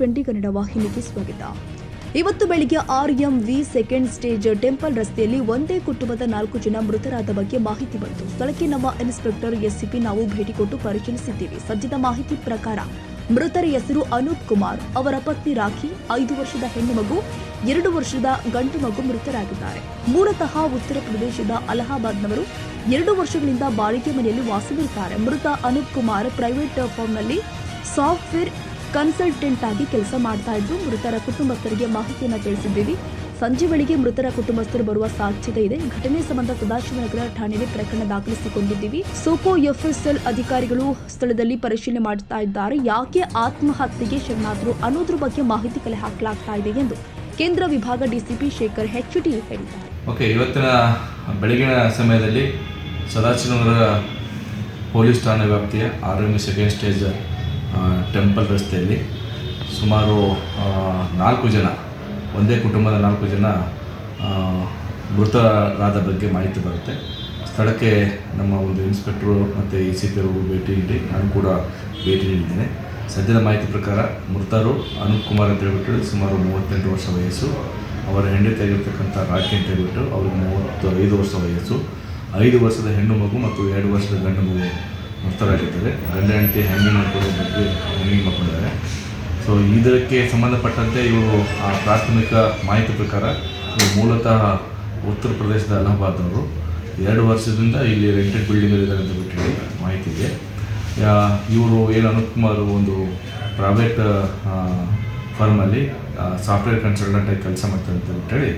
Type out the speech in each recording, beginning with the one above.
TV20 Kannada ವಾಹಿನಿಗೆ ಸ್ವಾಗತ. ಇವತ್ತು ಬೆಳಿಗ್ಗೆ RMV ಸೆಕೆಂಡ್ ಸ್ಟೇಜ್ ಟೆಂಪಲ್ ರಸ್ತೆಯಲ್ಲಿ ಒಂದೇ ಕುಟುಂಬದ 4 ಜನ ಮೃತರಾದ ಬಗ್ಗೆ ಮಾಹಿತಿ ಬಂತು. ಸ್ಥಳಕ್ಕೆ ನಮ್ಮ ಇನ್ಸ್ಪೆಕ್ಟರ್ SCP ನಾವು ಭೇಟಿ ಕೊಟ್ಟು ಪರಿಶೀಲಿಸಿದ್ದೀವಿ. ಸದ್ಯದ ಮಾಹಿತಿ ಪ್ರಕಾರ ಮೃತರ ಹೆಸರು ಅನೂಪ್ ಕುಮಾರ್, ಅವರ ಪತ್ನಿ ರಾಖಿ, 5 ವರ್ಷದ ಹೆಣ್ಣು ಮಗು, 2 ವರ್ಷದ ಗಂಡು ಮಗು ಮೃತರಾಗಿದ್ದಾರೆ. ಮೂಲತಃ ಉತ್ತರ ಪ್ರದೇಶದ ಅಲಹಾಬಾದ್ನವರು. 2 ವರ್ಷಗಳಿಂದ ಬಾಡಿಗೆ ಮನೆಯಲ್ಲಿ ವಾಸವಿರುತ್ತಾರೆ. ಮೃತ ಅನೂಪ್ ಕುಮಾರ್ ಪ್ರೈವೇಟ್ ಫರ್ಮ್ನಲ್ಲಿ ಸಾಫ್ಟ್ವೇರ್ ಕನ್ಸಲ್ಟೆಂಟ್ ಆಗಿ ಕೆಲಸ ಮಾಡ್ತಾ ಇದ್ದು, ಮೃತರ ಕುಟುಂಬಸ್ಥರಿಗೆ ಮಾಹಿತಿಯನ್ನು ತಿಳಿಸಿದ್ದೀವಿ. ಸಂಜೆ ವೇಳೆಗೆ ಮೃತರ ಕುಟುಂಬಸ್ಥರು ಬರುವ ಸಾಧ್ಯತೆ ಇದೆ. ಘಟನೆ ಸಂಬಂಧ ಸದಾಶಿವನಗರ ಠಾಣೆಯಲ್ಲಿ ಪ್ರಕರಣ ದಾಖಲಿಸಿಕೊಂಡಿದ್ದೀವಿ. ಸೋಪೋ FSL ಅಧಿಕಾರಿಗಳು ಸ್ಥಳದಲ್ಲಿ ಪರಿಶೀಲನೆ ಮಾಡ್ತಾ ಇದ್ದಾರೆ. ಯಾಕೆ ಆತ್ಮಹತ್ಯೆಗೆ ಶರಣಾದರು ಅನ್ನೋದ್ರ ಬಗ್ಗೆ ಮಾಹಿತಿ ಕಲೆ ಹಾಕಲಾಗ್ತಾ ಇದೆ ಎಂದು ಕೇಂದ್ರ ವಿಭಾಗ DCP ಶೇಖರ್ HT ಹೇಳಿದ್ದಾರೆ. ಇವತ್ತಿನ ಬೆಳಗಿನ ಸಮಯದಲ್ಲಿ ಸದಾಶಿವನಗರ ಪೊಲೀಸ್ ಠಾಣೆ ವ್ಯಾಪ್ತಿಯ RMV ಸೆಕೆಂಡ್ ಸ್ಟೇಜ್ ಟೆಂಪಲ್ ರಸ್ತೆಯಲ್ಲಿ ಸುಮಾರು 4 ಜನ, ಒಂದೇ ಕುಟುಂಬದ 4 ಜನ ಮೃತರಾದ ಬಗ್ಗೆ ಮಾಹಿತಿ ಬರುತ್ತೆ. ಸ್ಥಳಕ್ಕೆ ನಮ್ಮ ಒಂದು ಇನ್ಸ್ಪೆಕ್ಟ್ರು ಮತ್ತು ACP ಅವರು ಭೇಟಿ ನೀಡಿ, ನಾನು ಕೂಡ ಭೇಟಿ ನೀಡಿದ್ದೇನೆ. ಸದ್ಯದ ಮಾಹಿತಿ ಪ್ರಕಾರ ಮೃತರು ಅನೂಪ್ ಕುಮಾರ್ ಅಂತ ಹೇಳ್ಬಿಟ್ಟು ಸುಮಾರು 38 ವರ್ಷ ವಯಸ್ಸು, ಅವರ ಹೆಂಡತಿಯಾಗಿರ್ತಕ್ಕಂಥ ರಾಖಿ ಅಂತ ಹೇಳ್ಬಿಟ್ಟು ಅವ್ರಿಗೆ 35 ವರ್ಷ ವಯಸ್ಸು, 5 ವರ್ಷದ ಹೆಣ್ಣು ಮಗು ಮತ್ತು 2 ವರ್ಷದ ಗಂಡು ಮಗು ಮೃತರಾಗಿದ್ದಾರೆ. ಗಂಡ ಹೆಂಡತಿ ಹ್ಯಾಂಗಿಂಗ್ ಮಾಡ್ಕೊಂಡಿದ್ದಾರೆ. ಸೊ ಇದಕ್ಕೆ ಸಂಬಂಧಪಟ್ಟಂತೆ ಇವರು ಪ್ರಾಥಮಿಕ ಮಾಹಿತಿ ಪ್ರಕಾರ ಮೂಲತಃ ಉತ್ತರ ಪ್ರದೇಶದ ಅಲಹಾಬಾದ್ನವರು. 2 ವರ್ಷದಿಂದ ಇಲ್ಲಿ ರೆಂಟೆಡ್ ಬಿಲ್ಡಿಂಗಲ್ಲಿದ್ದಾರೆ ಅಂತ ಬಿಟ್ಟು ಹೇಳಿ ಮಾಹಿತಿ ಇದೆ. ಇವರು ಅನೂಪ್ ಕುಮಾರ್ ಒಂದು ಪ್ರೈವೇಟ್ ಫರ್ಮಲ್ಲಿ ಸಾಫ್ಟ್ವೇರ್ ಕನ್ಸಲ್ಟೆಂಟಾಗಿ ಕೆಲಸ ಮಾಡ್ತಾರೆ ಅಂತ ಬಿಟ್ಟೇಳಿ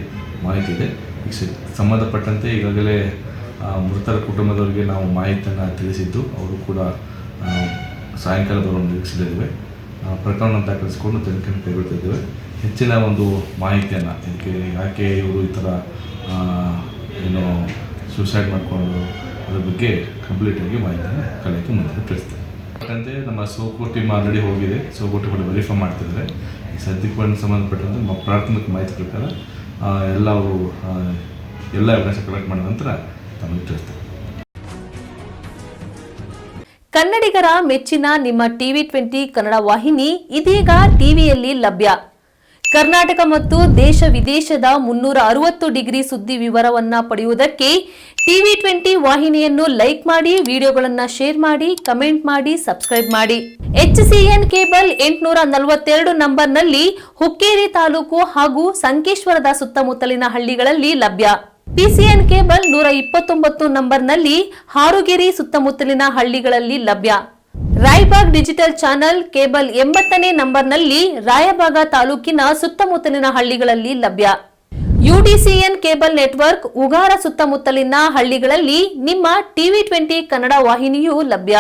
ಮಾಹಿತಿ ಇದೆ. ಸಂಬಂಧಪಟ್ಟಂತೆ ಈಗಾಗಲೇ ಮೃತರ ಕುಟುಂಬದವರಿಗೆ ನಾವು ಮಾಹಿತಿಯನ್ನು ತಿಳಿಸಿದ್ದು, ಅವರು ಕೂಡ ಸಾಯಂಕಾಲ ಬರುವ ನಿರೀಕ್ಷೆಯಲ್ಲಿದ್ದೇವೆ. ಪ್ರಕರಣ ದಾಖಲಿಸಿಕೊಂಡು ತನಿಖೆಯನ್ನು ಕೈಗೊಳ್ತಿದ್ದೇವೆ. ಹೆಚ್ಚಿನ ಒಂದು ಮಾಹಿತಿಯನ್ನು ಯಾಕೆ ಇವರು ಈ ಥರ ಸೂಸೈಡ್ ಮಾಡಿಕೊಂಡು ಅದ್ರ ಬಗ್ಗೆ ಕಂಪ್ಲೀಟಾಗಿ ಮಾಹಿತಿಯನ್ನು ಕಲಿಯೋಕ್ಕೆ ಮುಂದೆ ತಿಳಿಸ್ತೇವೆ. ಯಾಕಂದರೆ ನಮ್ಮ ಸೋಕೋ ಟೀಮ್ ಆಲ್ರೆಡಿ ಹೋಗಿದೆ, ಸೋಕೋ ಟೀಮ್ ಕೂಡ ವೆರಿಫೈ ಮಾಡ್ತಿದ್ದಾರೆ. ಈ ಸದ್ಯಕ್ಕೆ ಸಂಬಂಧಪಟ್ಟಂತೆ ಪ್ರಾಥಮಿಕ ಮಾಹಿತಿ ಪ್ರಕಾರ ಎಲ್ಲ ಎವಿಡೆನ್ಸ್ ಕಲೆಕ್ಟ್ ಮಾಡಿದ ನಂತರ ತಮಗೆ ತಿಳಿಸ್ತೇವೆ. ಕನ್ನಡಿಗರ ಮೆಚ್ಚಿನ ನಿಮ್ಮ TV20 ಕನ್ನಡ ವಾಹಿನಿ ಇದೀಗ ಟಿವಿಯಲ್ಲಿ ಲಭ್ಯ. ಕರ್ನಾಟಕ ಮತ್ತು ದೇಶ ವಿದೇಶದ 360 ಡಿಗ್ರಿ ಸುದ್ದಿ ವಿವರವನ್ನ ಪಡೆಯುವುದಕ್ಕೆ TV20 ವಾಹಿನಿಯನ್ನು ಲೈಕ್ ಮಾಡಿ, ವಿಡಿಯೋಗಳನ್ನು ಶೇರ್ ಮಾಡಿ, ಕಮೆಂಟ್ ಮಾಡಿ, ಸಬ್ಸ್ಕ್ರೈಬ್ ಮಾಡಿ. HCN ಕೇಬಲ್ 842 ನಂಬರ್ನಲ್ಲಿ ಹುಕ್ಕೇರಿ ತಾಲೂಕು ಹಾಗೂ ಸಂಕೇಶ್ವರದ ಸುತ್ತಮುತ್ತಲಿನ ಹಳ್ಳಿಗಳಲ್ಲಿ ಲಭ್ಯ. PCN ಕೇಬಲ್ 129 ನಂಬರ್ನಲ್ಲಿ ಹಾರುಗೆರೆ ಸುತ್ತಮುತ್ತಲಿನ ಹಳ್ಳಿಗಳಲ್ಲಿ ಲಭ್ಯ. ರಾಯಬಾಗ್ ಡಿಜಿಟಲ್ ಚಾನೆಲ್ ಕೇಬಲ್ 80ನೇ ನಂಬರ್ನಲ್ಲಿ ರಾಯಬಾಗ ತಾಲೂಕಿನ ಸುತ್ತಮುತ್ತಲಿನ ಹಳ್ಳಿಗಳಲ್ಲಿ ಲಭ್ಯ. UDCN ಕೇಬಲ್ ನೆಟ್ವರ್ಕ್ ಉಗಾರ ಸುತ್ತಮುತ್ತಲಿನ ಹಳ್ಳಿಗಳಲ್ಲಿ ನಿಮ್ಮ TV20 ಕನ್ನಡ ವಾಹಿನಿಯೂ ಲಭ್ಯ.